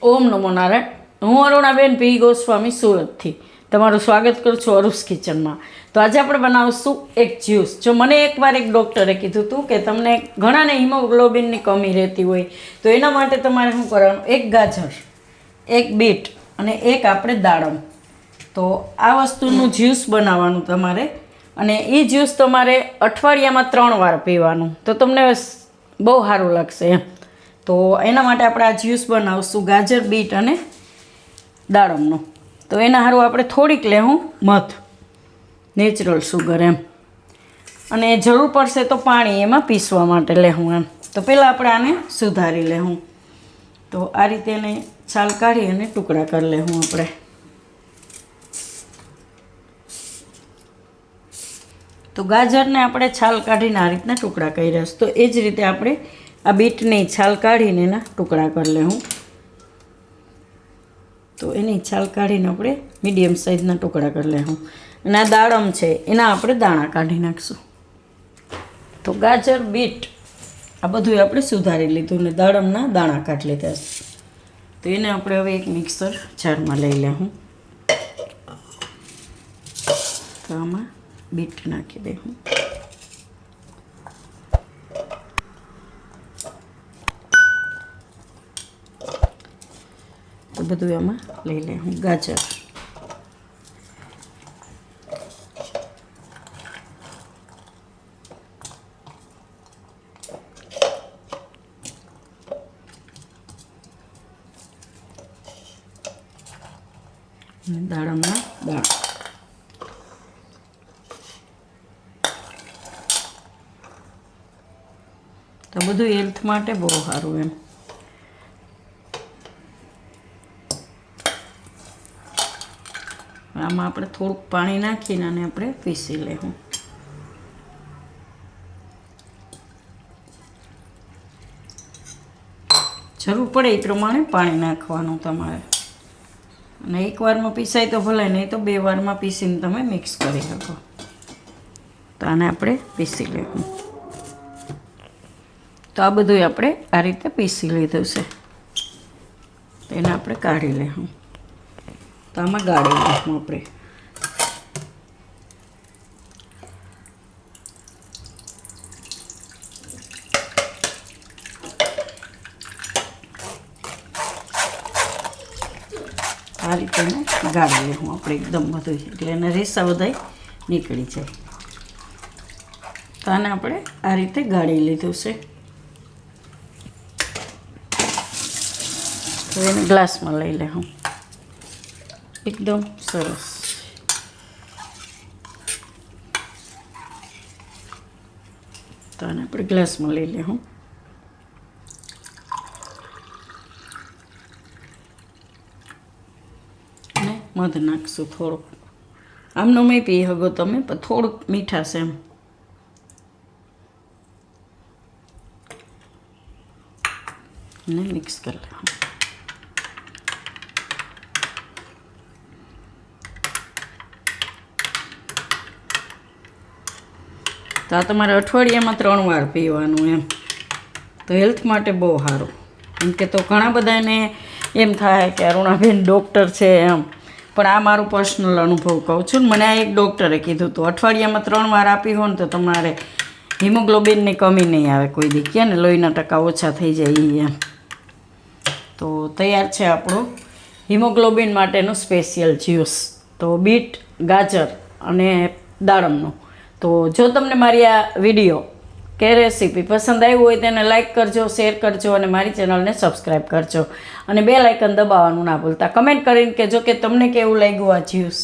ઓમ નમો નારાયણ. હું અરુણાબેન પી ગોસ્વામી સુરતથી તમારું સ્વાગત કરું છું અરુસ કિચનમાં. તો આજે આપણે બનાવશું એક જ્યુસ. જો મને એકવાર એક ડૉક્ટરે કીધું હતું કે તમને ઘણાને હિમોગ્લોબિનની કમી રહેતી હોય તો એના માટે તમારે શું કરવાનું, એક ગાજર, એક બીટ અને એક આપણે દાડમ. તો આ વસ્તુનું જ્યુસ બનાવવાનું તમારે, અને એ જ્યુસ તમારે અઠવાડિયામાં 3 વાર પીવાનું, તો તમને બહુ સારું લાગશે એમ. તો એના માટે આપણે આ જ્યુસ બનાવશું ગાજર, બીટ અને દાડમનો. તો એના સારું આપણે થોડીક લેવું મધ, નેચરલ સુગર એમ, અને જરૂર પડશે તો પાણી એમાં પીસવા માટે લેવું એમ. તો પહેલાં આપણે આને સુધારી લેવું. તો આ રીતે એને છાલ કાઢી અને ટુકડા કરી લેવું આપણે. તો ગાજરને આપણે છાલ કાઢીને આ રીતના ટુકડા કર્યા છે. તો એ જ રીતે આપણે આ બીટની છાલ કાઢીને એના ટુકડા કરી લેવું. તો એની છાલ કાઢીને આપણે મીડિયમ સાઇઝના ટુકડા કરી લેવું. અને આ દાડમ છે એના આપણે દાણા કાઢી નાખીશું. તો ગાજર, બીટ આ બધું આપણે સુધારી લીધું ને દાડમના દાણા કાઢી લીધા છે. તો એને આપણે હવે એક મિક્સર જારમાં લઈ લેવું. તો આમાં બીટ નાખી દઉં. તો બધું એમાં લઈ લેવું. ગાજર, દાડમના દાણા. તો બધું હેલ્થ માટે બહુ સારું એમ. આમાં આપણે થોડુંક પાણી નાખીને અને આપણે પીસી લેવું. જરૂર પડે એ પ્રમાણે પાણી નાખવાનું તમારે. અને એક વારમાં પીસાય તો ભલે, નહીં તો 2 વારમાં પીસીને તમે મિક્સ કરી શકો. તો આને આપણે પીસી લેવું. તો આ બધું આપણે આ રીતે પીસી લીધું છે. તો એને આપણે કાઢી લેવું. તો આમાં ગાળી નાખવું આપણે. આ રીતે એને ગાળી લેવું આપણે એકદમ બધું, એટલે એને રેસા બધા નીકળી જાય. તો આને આપણે આ રીતે ગાળી લીધું છે. તો એને ગ્લાસમાં લઈ લેવું. એકદમ સરસ. તો આને આપણે ગ્લાસમાં લઈ લેવું. અને મધ નાખશું થોડુંક. આમનો મેં પી શકો તમે, પણ થોડુંક મીઠાશ એમ. અને મિક્સ કરી લેવું. તો આ તમારે અઠવાડિયામાં 3 વાર પીવાનું એમ. તો હેલ્થ માટે બહુ સારું. એમ કે તો ઘણા બધાને એમ થાય કે અરુણાબેન ડૉક્ટર છે એમ, પણ આ મારું પર્સનલ અનુભવ કહું છું. મને આ એક ડૉક્ટરે કીધું હતું અઠવાડિયામાં 3 વાર આપી હોય ને તો તમારે હિમોગ્લોબિનની કમી નહીં આવે કોઈ દી, કે ને લોહીના ટકા ઓછા થઈ જાય એમ. તો તૈયાર છે આપણું હિમોગ્લોબિન માટેનું સ્પેશિયલ જ્યુસ. તો બીટ, ગાજર અને દાડમનું. તો જો તમને મારી આ વિડીયો કે રેસીપી પસંદ આવી હોય તેને લાઇક કરજો, શેર કરજો અને મારી ચેનલને સબસ્ક્રાઈબ કરજો. અને બેલ આઇકન દબાવવાનું ના ભૂલતા. કમેન્ટ કરીને કહેજો કે તમને કેવું લાગ્યું આ જ્યુસ.